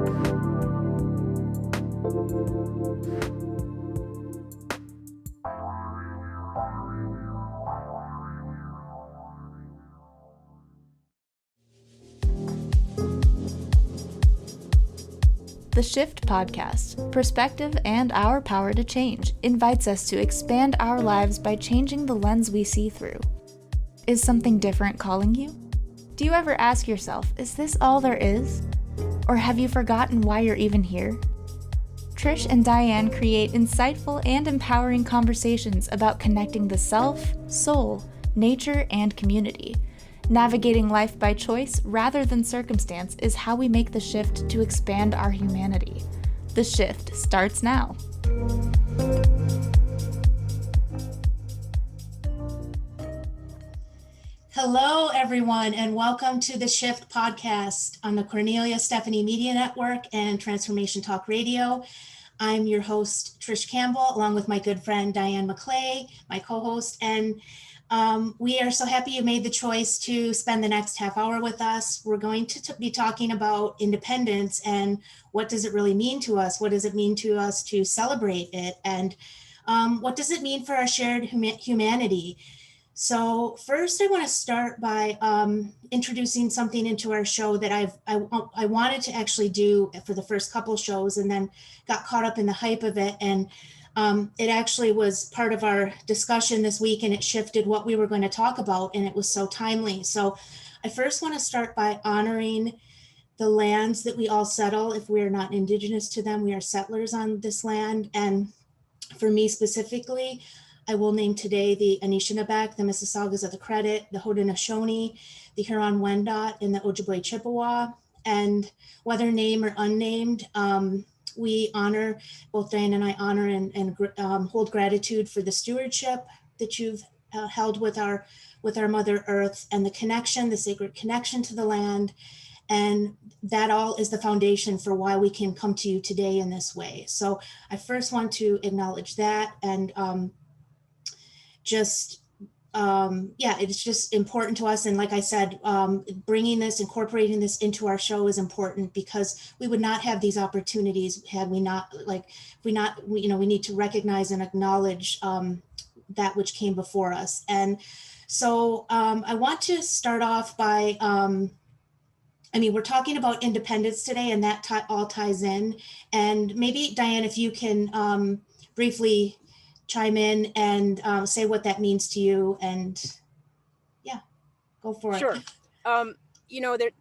The Shift Podcast, Perspective and Our Power to Change, invites us to expand our lives by changing the lens we see through. Is something different calling you? Do you ever ask yourself, is this all there is? Or have you forgotten why you're even here? Trish and Diane create insightful and empowering conversations about connecting the self, soul, nature, and community. Navigating life by choice rather than circumstance is how we make the shift to expand our humanity. The shift starts now. Hello, everyone, and welcome to the Shift Podcast on the Cornelia Stephanie Media Network and Transformation Talk Radio. I'm your host, Trish Campbell, along with my good friend, Diane McClay, my co-host, and we are so happy you made the choice to spend the next half hour with us. We're going to be talking about independence and what does it really mean to us? What does it mean to us to celebrate it? And what does it mean for our shared humanity? So first, I want to start by introducing something into our show that I wanted to actually do for the first couple shows and then got caught up in the hype of it. And it actually was part of our discussion this week, and it shifted what we were going to talk about, and it was so timely. So I first want to start by honoring the lands that we all settle. If we are not indigenous to them, we are settlers on this land. And for me specifically, I will name today the Anishinaabe, the Mississaugas of the Credit, the Haudenosaunee, the Huron-Wendat, and the Ojibwe Chippewa. And whether named or unnamed, we honor, both Diane and I honor and hold gratitude for the stewardship that you've held with our Mother Earth and the connection, the sacred connection to the land. And that all is the foundation for why we can come to you today in this way. So I first want to acknowledge that and it's just important to us. And like I said, incorporating this into our show is important because we would not have these opportunities had we not, we need to recognize and acknowledge that which came before us. And so I want to start off by, we're talking about independence today, and that all ties in. And maybe, Diane, if you can briefly chime in and say what that means to you, and go for it. Sure.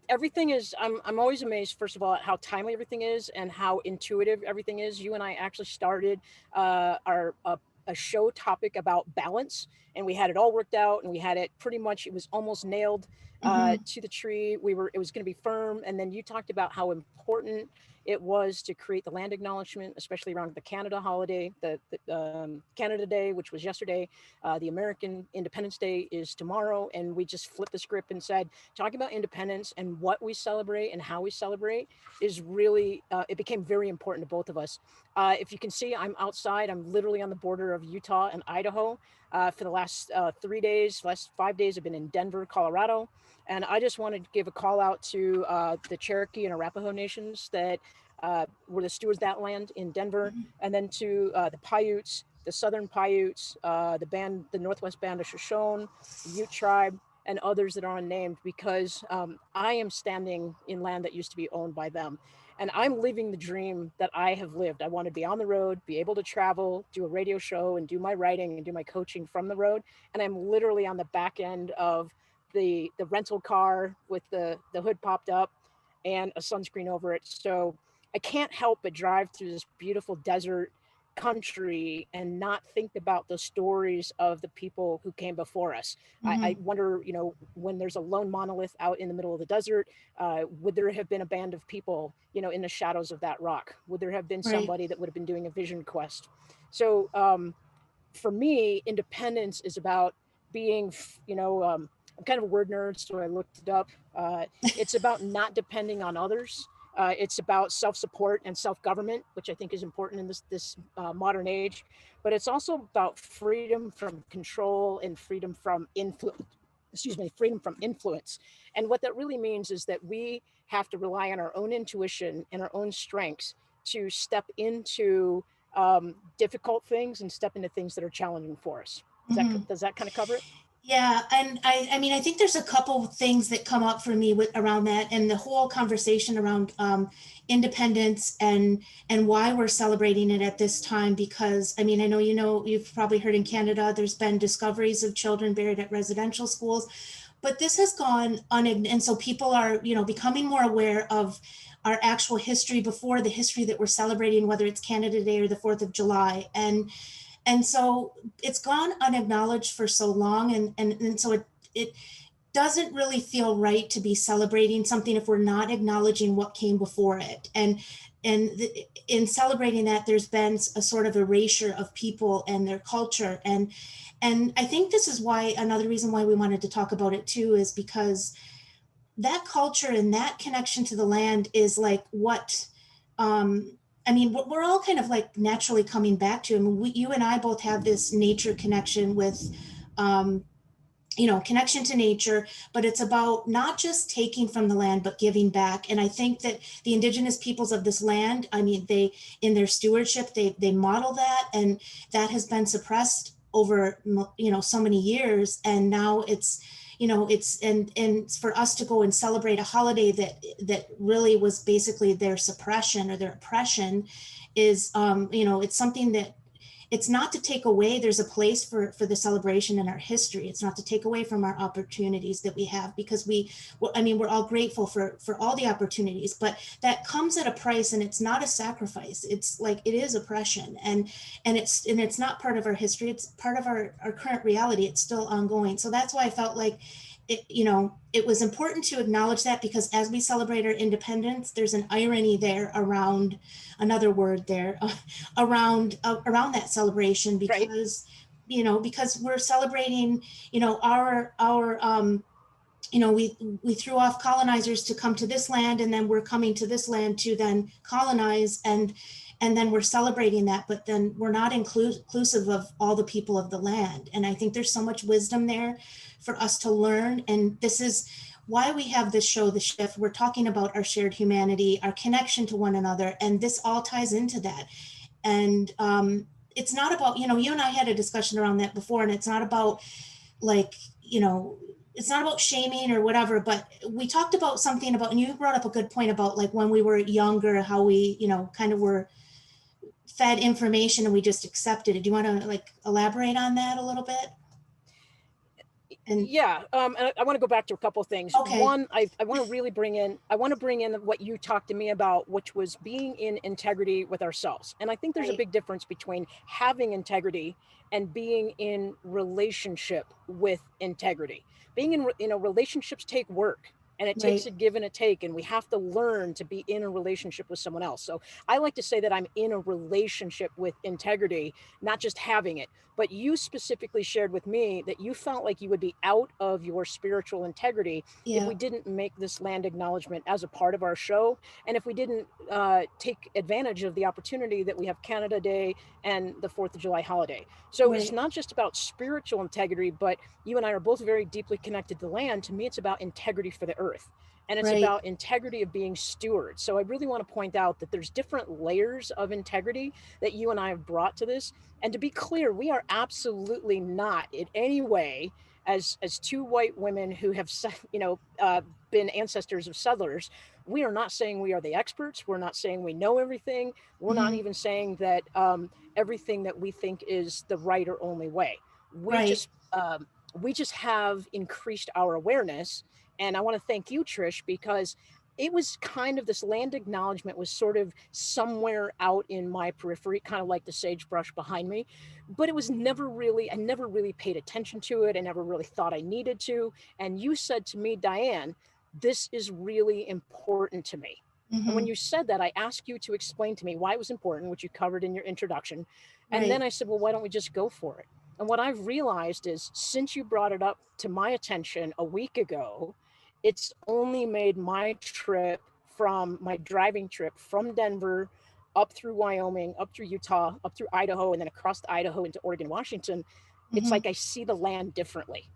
Everything is, I'm always amazed, first of all, at how timely everything is and how intuitive everything is. You and I actually started a show topic about balance, and we had it all worked out, and we had it pretty much, it was almost nailed to the tree. It was going to be firm. And then you talked about how important it was to create the land acknowledgement, especially around the Canada holiday, the Canada Day, which was yesterday. The American Independence Day is tomorrow. And we just flipped the script and said, talking about independence and what we celebrate and how we celebrate is really, it became very important to both of us. If you can see, I'm outside. I'm literally on the border of Utah and Idaho. For the last 3 days, last 5 days, I've been in Denver, Colorado. And I just wanted to give a call out to the Cherokee and Arapaho nations that were the stewards of that land in Denver, and then to the Paiutes, the Southern Paiutes, the Northwest Band of Shoshone, the Ute tribe, and others that are unnamed, because I am standing in land that used to be owned by them. And I'm living the dream that I have lived. I want to be on the road, be able to travel, do a radio show, and do my writing and do my coaching from the road. And I'm literally on the back end of the rental car with the hood popped up and a sunscreen over it. So I can't help but drive through this beautiful desert country and not think about the stories of the people who came before us. I wonder, when there's a lone monolith out in the middle of the desert, would there have been a band of people, in the shadows of that rock? Would there have been somebody that would have been doing a vision quest? So for me, independence is about being, I'm kind of a word nerd, so I looked it up. It's about not depending on others. It's about self-support and self-government, which I think is important in this modern age. But it's also about freedom from control and freedom from influence. freedom from influence. And what that really means is that we have to rely on our own intuition and our own strengths to step into difficult things and step into things that are challenging for us. Does that kind of cover it? Yeah, and I mean, I think there's a couple things that come up for me around that, and the whole conversation around independence and why we're celebrating it at this time. Because I mean, I know you've probably heard in Canada there's been discoveries of children buried at residential schools, but this has gone and so people are becoming more aware of our actual history before the history that we're celebrating, whether it's Canada Day or the 4th of July, and so it's gone unacknowledged for so long. And so it doesn't really feel right to be celebrating something if we're not acknowledging what came before it. And in celebrating that, there's been a sort of erasure of people and their culture. And I think this is why, another reason why we wanted to talk about it too, is because that culture and that connection to the land is like what, I mean, we're all kind of like naturally coming back to. I mean, you and I both have this nature connection with, connection to nature, but it's about not just taking from the land, but giving back. And I think that the indigenous peoples of this land, I mean, in their stewardship, they model that, and that has been suppressed over, so many years. And now it's and for us to go and celebrate a holiday that really was basically their suppression or their oppression is, it's something that it's not to take away. There's a place for the celebration in our history. It's not to take away from our opportunities that we have, because we're all grateful for all the opportunities, but that comes at a price, and it's not a sacrifice. It's like, it is oppression, and it's not part of our history. It's part of our current reality. It's still ongoing. So that's why I felt like it was important to acknowledge that, because as we celebrate our independence, there's an irony there around another word there around that celebration, because right. Because we're celebrating our we threw off colonizers to come to this land, and then we're coming to this land to then colonize, and then we're celebrating that, but then we're not inclusive of all the people of the land. And I think there's so much wisdom there for us to learn. And this is why we have this show, The Shift. We're talking about our shared humanity, our connection to one another, and this all ties into that. And it's not about, you and I had a discussion around that before, and it's not about like, it's not about shaming or whatever, but we talked about something about, and you brought up a good point about like when we were younger, how we, kind of were fed information and we just accepted it. Do you want to like elaborate on that a little bit? And I want to go back to a couple of things. Okay. One, I want to really bring in what you talked to me about, which was being in integrity with ourselves. And I think there's a big difference between having integrity and being in relationship with integrity. Being in relationships take work. And it takes a give and a take, and we have to learn to be in a relationship with someone else. So I like to say that I'm in a relationship with integrity, not just having it. But you specifically shared with me that you felt like you would be out of your spiritual integrity if we didn't make this land acknowledgement as a part of our show, and if we didn't take advantage of the opportunity that we have Canada Day and the 4th of July holiday. So it's not just about spiritual integrity, but you and I are both very deeply connected to the land. To me, it's about integrity for the earth. And it's about integrity of being stewards. So I really want to point out that there's different layers of integrity that you and I have brought to this. And to be clear, we are absolutely not in any way, as two white women who have, been ancestors of settlers, we are not saying we are the experts. We're not saying we know everything. We're not even saying that everything that we think is the right or only way. We just have increased our awareness. And I want to thank you, Trish, because it was kind of, this land acknowledgement was sort of somewhere out in my periphery, kind of like the sagebrush behind me, but it was I never really paid attention to it. I never really thought I needed to. And you said to me, Diane, this is really important to me. And when you said that, I asked you to explain to me why it was important, which you covered in your introduction. And then I said, well, why don't we just go for it? And what I've realized is, since you brought it up to my attention a week ago, it's only made my driving trip from Denver up through Wyoming, up through Utah, up through Idaho, and then across Idaho into Oregon, Washington. It's like I see the land differently.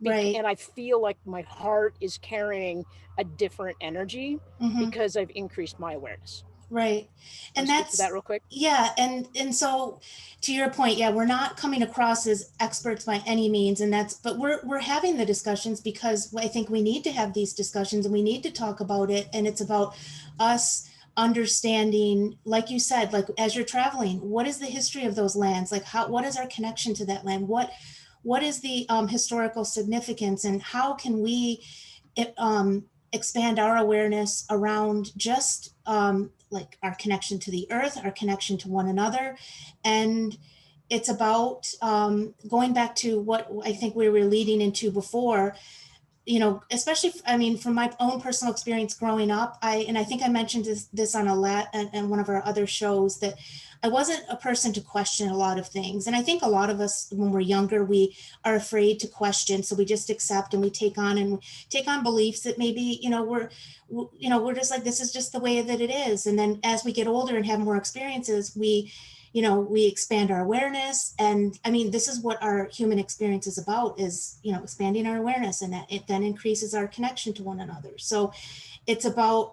Right. And I feel like my heart is carrying a different energy Hmm. because I've increased my awareness. Right. Want And to speak to that that's, real quick? yeah, and so to your point, yeah, we're not coming across as experts by any means, and that's, but we're having the discussions because I think we need to have these discussions and we need to talk about it, and it's about us understanding, like you said, like as you're traveling, what is the history of those lands? Like how, what is our connection to that land? What is the historical significance, and how can we it, expand our awareness around just like our connection to the earth, our connection to one another. And it's about going back to what I think we were leading into before, you know, especially, I mean, from my own personal experience growing up, and I think I mentioned this on and one of our other shows, that I wasn't a person to question a lot of things. And I think a lot of us, when we're younger, we are afraid to question. So we just accept and we take on beliefs that maybe, you know, we're just like, this is just the way that it is. And then as we get older and have more experiences, we expand our awareness. And I mean, this is what our human experience is about, is, you know, expanding our awareness, and that it then increases our connection to one another. So it's about,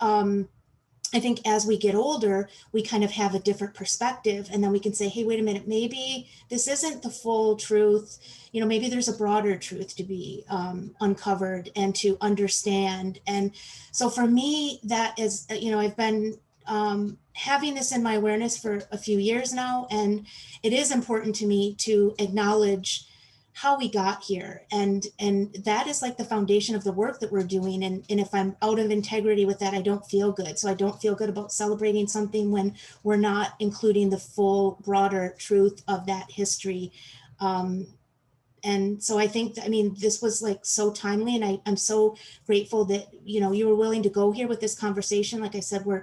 I think as we get older, we kind of have a different perspective, and then we can say, hey, wait a minute, maybe this isn't the full truth. You know, maybe there's a broader truth to be uncovered and to understand. And so for me, that is, you know, I've been having this in my awareness for a few years now, and it is important to me to acknowledge how we got here, and that is like the foundation of the work that we're doing. And if I'm out of integrity with that, I don't feel good. So I don't feel good about celebrating something when we're not including the full broader truth of that history. And so I think, I mean, this was like so timely, and I'm so grateful that, you know, you were willing to go here with this conversation. Like I said, we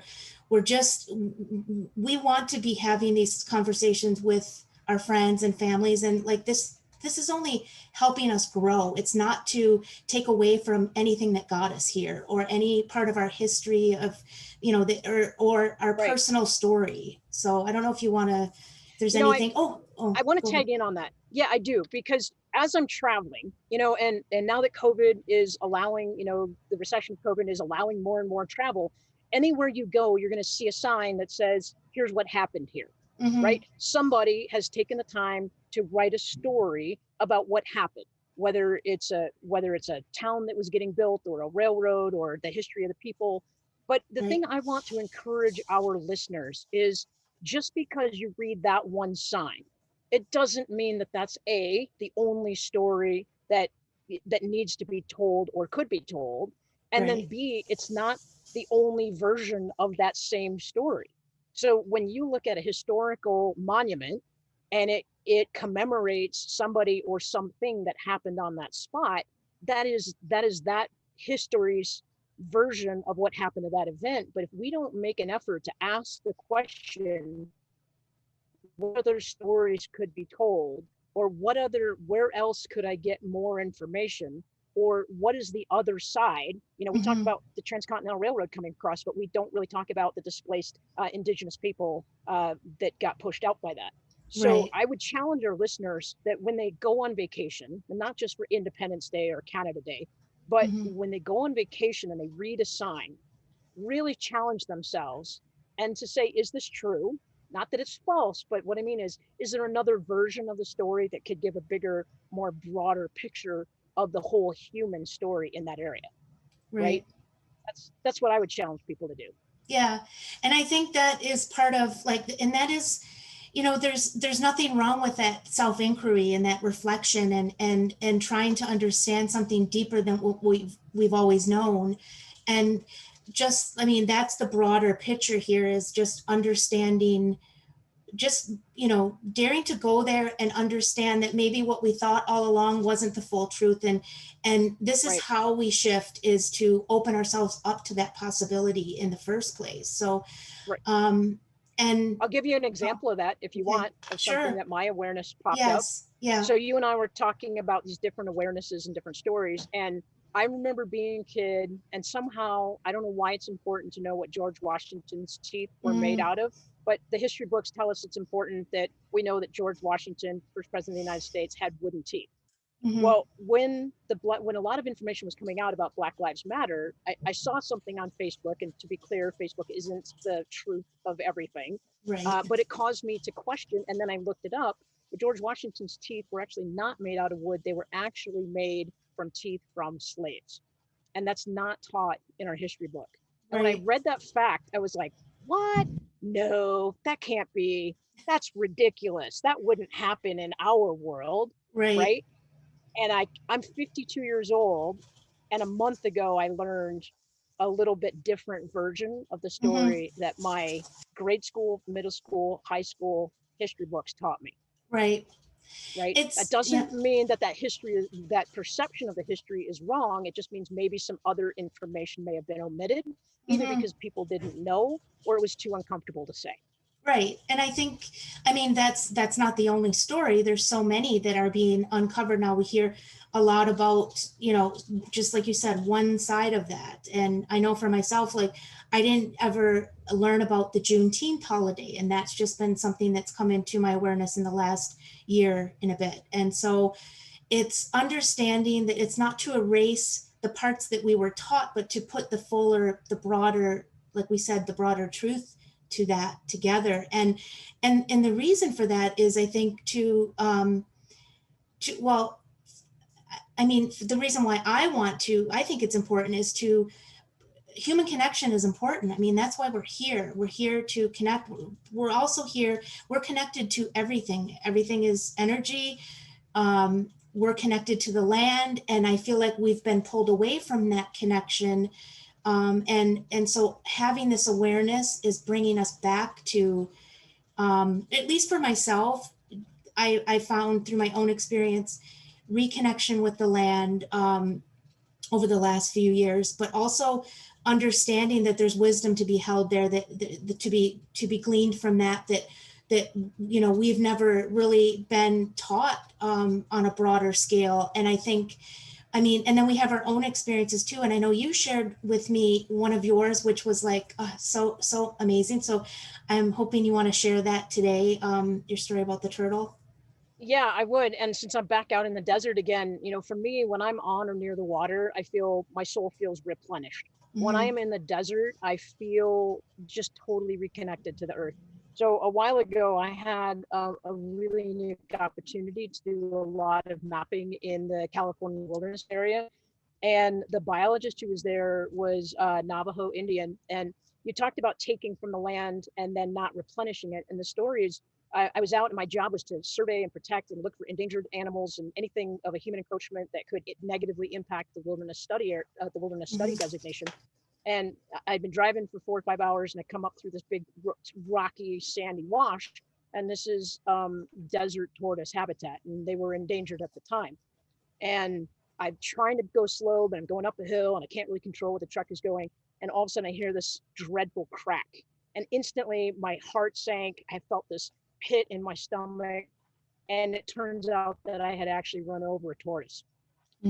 want to be having these conversations with our friends and families, and like this is only helping us grow. It's not to take away from anything that got us here, or any part of our history of, you know, or our Right. personal story. So I don't know if you want to, if there's You know, anything. I want to Go ahead. tag in on that. Yeah, I do, because as I'm traveling, you know, and now that COVID is allowing, you know, the recession of COVID is allowing more and more travel. Anywhere you go, you're going to see a sign that says, "Here's what happened here." Mm-hmm. Right? Somebody has taken the time to write a story about what happened, whether it's a town that was getting built, or a railroad, or the history of the people. But the Right. thing I want to encourage our listeners is, just because you read that one sign, it doesn't mean that that's the only story that needs to be told or could be told, and then Right. B, it's not the only version of that same story. So when you look at a historical monument and it commemorates somebody or something that happened on that spot, that history's version of what happened to that event. But if we don't make an effort to ask the question, what other stories could be told, or where else could I get more information, or what is the other side? You know, we talk Mm-hmm. about the Transcontinental Railroad coming across, but we don't really talk about the displaced indigenous people that got pushed out by that. So Right. I would challenge our listeners that when they go on vacation, and not just for Independence Day or Canada Day, but Mm-hmm. when they go on vacation and they read a sign, really challenge themselves and to say, is this true? Not that it's false, but what I mean is there another version of the story that could give a bigger, more broader picture of the whole human story in that area, right? Right. That's what I would challenge people to do. Yeah. And I think that is part of like, and that is, you know, there's nothing wrong with that self inquiry and that reflection, and trying to understand something deeper than what we've always known. And just, I mean, that's the broader picture here, is just understanding, just, you know, daring to go there and understand that maybe what we thought all along wasn't the full truth. And this is Right. how we shift, is to open ourselves up to that possibility in the first place. So Right. and I'll give you an oh, example of that if you okay, want, of something sure, that my awareness popped up. yes, yeah, So you and I were talking about these different awarenesses and different stories. And I remember being a kid, and somehow, I don't know why it's important to know what George Washington's teeth were made mm, out of, but the history books tell us it's important that we know that George Washington, first president of the United States, had wooden teeth. Well, when when a lot of information was coming out about Black Lives Matter, I saw something on Facebook, and to be clear, Facebook isn't the truth of everything, Right. but it caused me to question. And then I looked it up. George Washington's teeth were actually not made out of wood; they were actually made from teeth from slaves, and that's not taught in our history book. And when I Right. read that fact, I was like, "What? No, that can't be. That's ridiculous. That wouldn't happen in our world, Right. right?" And I'm 52 years old, and a month ago I learned a little bit different version of the Hmm. story that my grade school, middle school, high school history books taught me. Right. Right? That Yeah. doesn't mean that history, that perception of the history is wrong. It just means maybe some other information may have been omitted, either Hmm. because people didn't know or it was too uncomfortable to say. Right. And I think, I mean, that's not the only story. There's so many that are being uncovered now. We hear a lot about, just like you said, one side of that. And I know for myself, like, I didn't ever learn about the Juneteenth holiday, and that's just been something that's come into my awareness in the last year and a bit. And so it's understanding that it's not to erase the parts that we were taught, but to put the broader, like we said, the broader truth to that together. And the reason for that is, I think, well, I mean, the reason why I think it's important is to human connection is important. I mean, that's why we're here. We're here to connect. We're also here. We're connected to everything. Everything is energy. We're connected to the land, and I feel like we've been pulled away from that connection. And so having this awareness is bringing us back to, at least for myself, I found through my own experience, reconnection with the land, over the last few years, but also understanding that there's wisdom to be held there, that to be gleaned from that we've never really been taught, on a broader scale. And I think, I mean, and then we have our own experiences too. And I know you shared with me one of yours, which was like, so amazing. So I'm hoping you want to share that today, your story about the turtle. Yeah, I would. And since I'm back out in the desert again, for me, when I'm on or near the water, I feel my soul feels replenished. When I Hmm. am in the desert, I feel just totally reconnected to the earth. So a while ago, I had a really unique opportunity to do a lot of mapping in the California wilderness area. And the biologist who was there was Navajo Indian. And you talked about taking from the land and then not replenishing it. And the story is, I was out and my job was to survey and protect and look for endangered animals and anything of a human encroachment that could negatively impact the wilderness study the wilderness study Hmm. designation. And I'd been driving for 4 or 5 hours, and I come up through this big rocky sandy wash, and this is desert tortoise habitat, and they were endangered at the time. And I'm trying to go slow, but I'm going up a hill and I can't really control what the truck is going. And all of a sudden I hear this dreadful crack. And instantly my heart sank. I felt this pit in my stomach. And it turns out that I had actually run over a tortoise.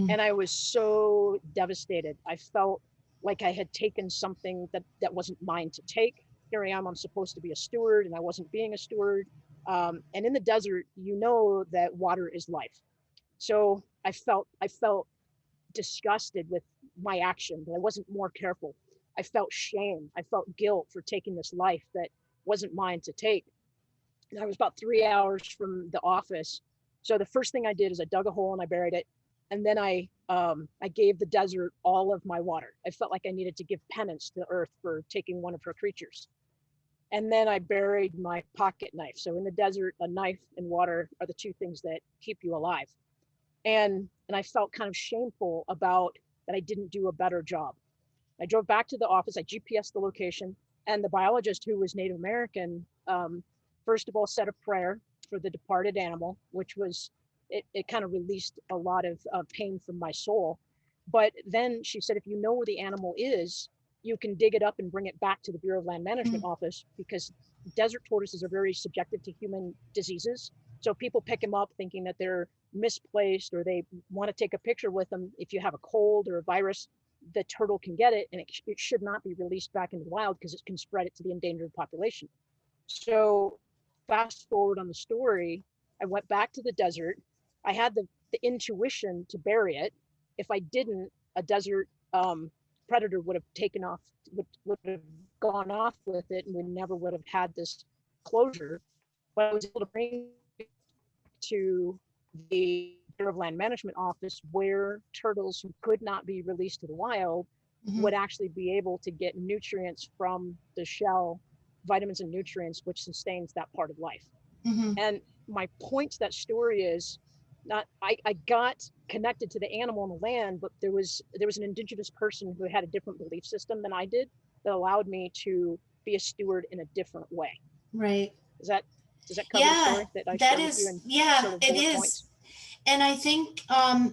And I was so devastated. I felt like I had taken something that wasn't mine to take. Here I am, I'm supposed to be a steward, and I wasn't being a steward. And in the desert, that water is life. So I felt disgusted with my action, that I wasn't more careful. I felt shame. I felt guilt for taking this life that wasn't mine to take. And I was about 3 hours from the office. So the first thing I did is I dug a hole and I buried it. And then I gave the desert all of my water. I felt like I needed to give penance to the earth for taking one of her creatures. And then I buried my pocket knife. So in the desert, a knife and water are the two things that keep you alive. And I felt kind of shameful about that I didn't do a better job. I drove back to the office. I GPSed the location, and the biologist, who was Native American, first of all said a prayer for the departed animal, which was it kind of released a lot of pain from my soul. But then she said, if you know where the animal is, you can dig it up and bring it back to the Bureau of Land Management office, because desert tortoises are very subjective to human diseases. So people pick them up thinking that they're misplaced, or they want to take a picture with them. If you have a cold or a virus, the turtle can get it, and it should not be released back into the wild because it can spread it to the endangered population. So fast forward on the story, I went back to the desert. I had the intuition to bury it. If I didn't, a desert predator would have taken off, would have gone off with it, and we never would have had this closure. But I was able to bring it to the Bureau of Land Management office, where turtles who could not be released to the wild would actually be able to get nutrients from the shell, vitamins and nutrients, which sustains that part of life. And my point to that story is not, I got connected to the animal and the land, but there was an indigenous person who had a different belief system than I did that allowed me to be a steward in a different way. Right. Does that cover the story that I shared with you? And Yeah, it is. Points? And I think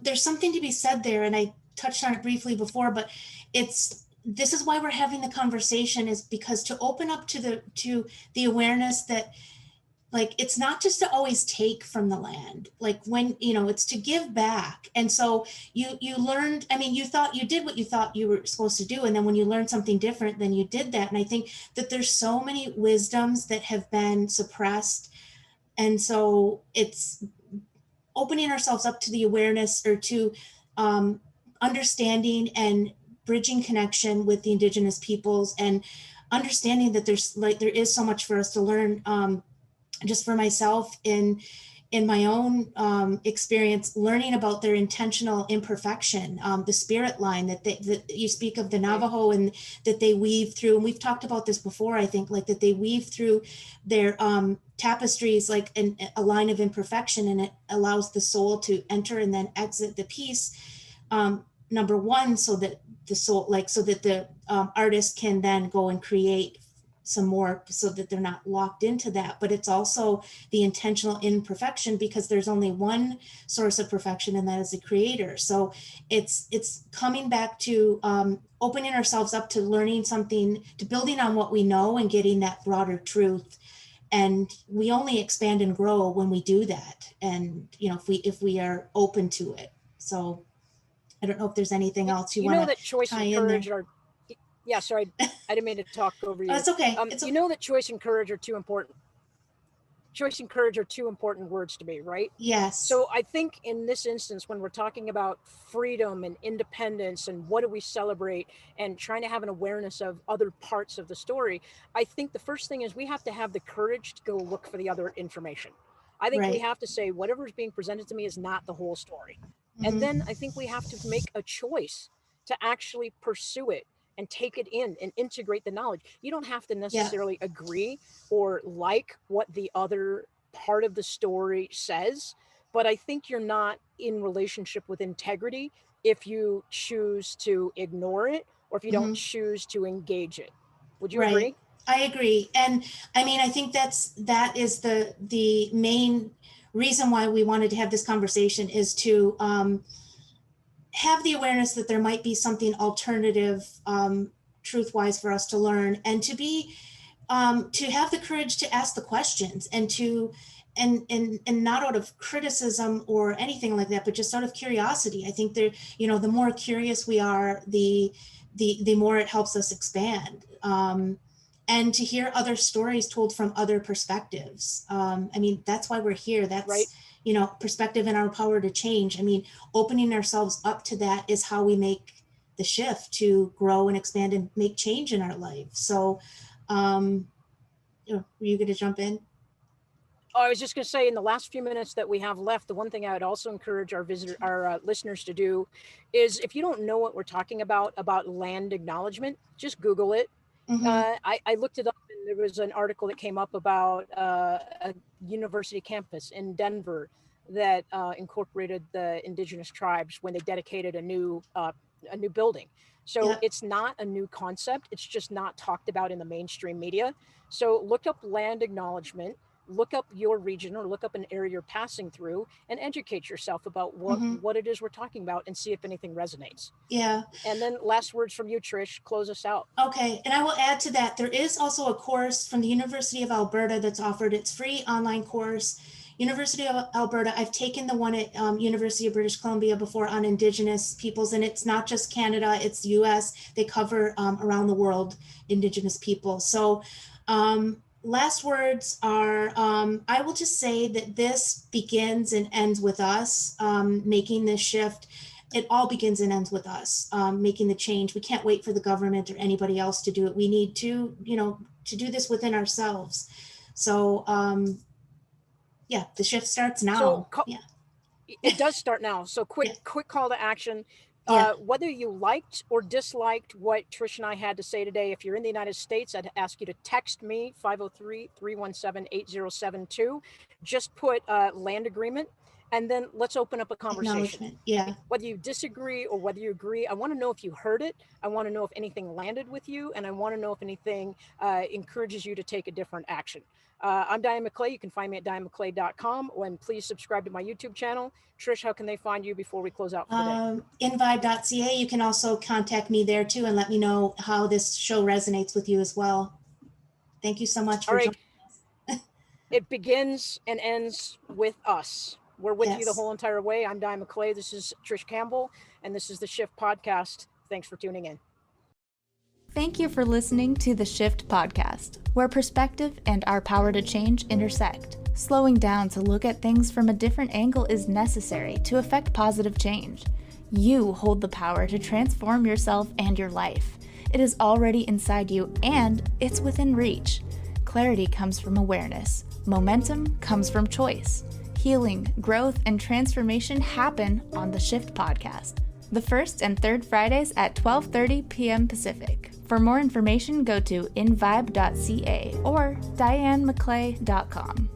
there's something to be said there, and I touched on it briefly before, but this is why we're having the conversation, is because to open up to the awareness that, like, it's not just to always take from the land, like, when, it's to give back. And so you learned, I mean, you did what you thought you were supposed to do. And then when you learned something different, then you did that. And I think that there's so many wisdoms that have been suppressed. And so it's opening ourselves up to the awareness, or to understanding and bridging connection with the indigenous peoples, and understanding that there is so much for us to learn. Just for myself, in my own experience, learning about their intentional imperfection, the spirit line that you speak of, the Navajo, and that they weave through, and we've talked about this before, I think, like, that they weave through their tapestries, like a line of imperfection, and it allows the soul to enter and then exit the piece. Number one, so that the soul, like, so that the artist can then go and create some more, so that they're not locked into that. But it's also the intentional imperfection, because there's only one source of perfection, and that is the creator. So it's coming back to opening ourselves up to learning something, to building on what we know and getting that broader truth. And we only expand and grow when we do that. And, if we are open to it. So I don't know if there's anything else you want to that choice and courage are. Yeah, sorry, I didn't mean to talk over you. That's okay. You know that choice and courage are two important. Choice and courage are two important words to me, right? Yes. So I think in this instance, when we're talking about freedom and independence and what do we celebrate, and trying to have an awareness of other parts of the story, I think the first thing is we have to have the courage to go look for the other information. I think we have to say whatever is being presented to me is not the whole story. And then I think we have to make a choice to actually pursue it and take it in and integrate the knowledge. You don't have to necessarily agree or like what the other part of the story says, but I think you're not in relationship with integrity if you choose to ignore it, or if you don't choose to engage it. Would you agree? I agree. And I mean, I think that is the main reason why we wanted to have this conversation, is to have the awareness that there might be something alternative, truth-wise, for us to learn, and to be to have the courage to ask the questions, and to and not out of criticism or anything like that, but just out of curiosity. I think the more curious we are, the more it helps us expand, and to hear other stories told from other perspectives. I mean, that's why we're here. That's right. Perspective and our power to change. I mean, opening ourselves up to that is how we make the shift to grow and expand and make change in our life. So, were you going to jump in? Oh, I was just going to say, in the last few minutes that we have left, the one thing I would also encourage our listeners to do is, if you don't know what we're talking about land acknowledgement, just Google it. I looked it up, and there was an article that came up about a university campus in Denver that incorporated the indigenous tribes when they dedicated a new building. So it's not a new concept. It's just not talked about in the mainstream media. So look up land acknowledgement, look up your region, or look up an area you're passing through, and educate yourself about what it is we're talking about, and see if anything resonates. Yeah. And then last words from you, Trish, close us out. Okay. And I will add to that, there is also a course from the University of Alberta that's offered. It's free online course. University of Alberta. I've taken the one at University of British Columbia before on Indigenous peoples, and it's not just Canada, it's US. They cover around the world Indigenous people. So last words are, I will just say that this begins and ends with us making this shift. It all begins and ends with us making the change. We can't wait for the government or anybody else to do it. We need to, to do this within ourselves. So, yeah, the shift starts now. Yeah. It does start now. So quick call to action. Whether you liked or disliked what Trish and I had to say today, if you're in the United States, I'd ask you to text me 503-317-8072. Just put land agreement, and then let's open up a conversation. Yeah. Whether you disagree or whether you agree, I want to know if you heard it. I want to know if anything landed with you, and I want to know if anything encourages you to take a different action. I'm Diane McClay. You can find me at dianemcclay.com, and please subscribe to my YouTube channel. Trish, how can they find you before we close out for today? Invibe.ca. You can also contact me there too and let me know how this show resonates with you as well. Thank you so much for joining us. It begins and ends with us. We're with you the whole entire way. I'm Diane McClay. This is Trish Campbell, and this is the Shift Podcast. Thanks for tuning in. Thank you for listening to the Shift Podcast, where perspective and our power to change intersect. Slowing down to look at things from a different angle is necessary to effect positive change. You hold the power to transform yourself and your life. It is already inside you, and it's within reach. Clarity comes from awareness. Momentum comes from choice. Healing, growth, and transformation happen on the Shift Podcast. The first and third Fridays at 12:30 p.m. Pacific. For more information, go to invibe.ca or dianemcclay.com.